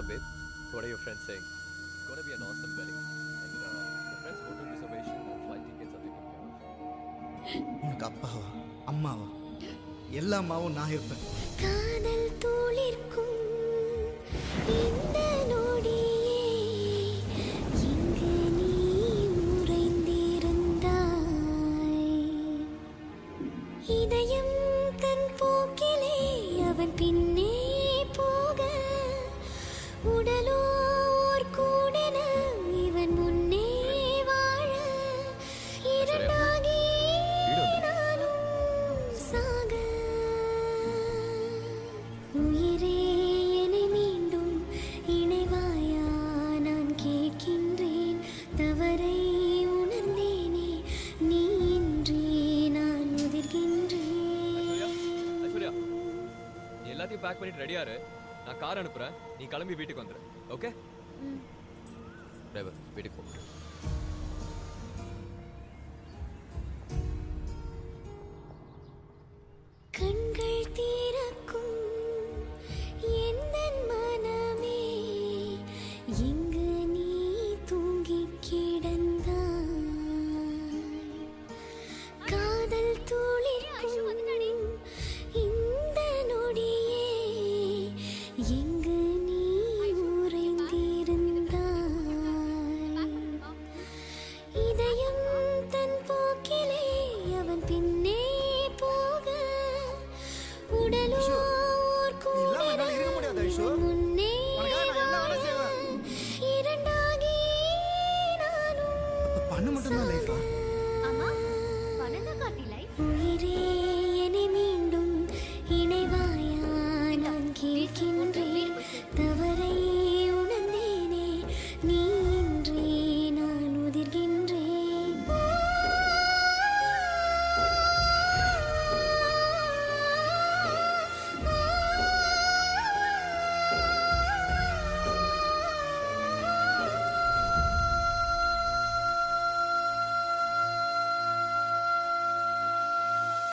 up, babe? What are your friends saying? It's gonna be an awesome wedding. And your friends' hotel reservation and flight tickets are taken care of. உனக்கு அப்பாவா அம்மாவா எல்லாமாவும் நான் இருப்பேன். காதல் தூளிர்க்கும் இந்த நொடியே இங்கு நீ உறைந்திருந்தாய். இதயம் தன் போக்கிலே அவன் பின்னே போக உடலோ ஓர் கூடென இவன் முன்னே வாழ இரண்டாகி நானும் சாக உயிரே என்னை மீண்டும் இணைவாயா நான் கேட்கின்றேன் தவறை உணர்ந்தேனே நீ இன்றி நான் உதிர்கின்றேன். ஐஸ்வர்யா, நீ எல்லாத்தையும் பேக் பண்ணிட்டு ரெடியா இரு. நான் கார் அனுப்புறேன், நீ கிளம்பி வீட்டுக்கு வந்துரு. ஓகே? டிரைவர் வீட்டுக்கு போ. கண்கள் தீரக்கும் எந்தன் மனமே எங்கு நீ தூங்கிக் கிடந்தாய். காதல் துளிர்க்கும் இந்த நொடியே எங்கு நீ உறைந்திருந்தாய். இதயம் தன் போக்கிலே அவன் பின்னே போக உடலோ ஓர் கூடென இவன் முன்னே வாழ இரண்டாகி நானும் பண்ண மட்டும்தான் லைஃபா?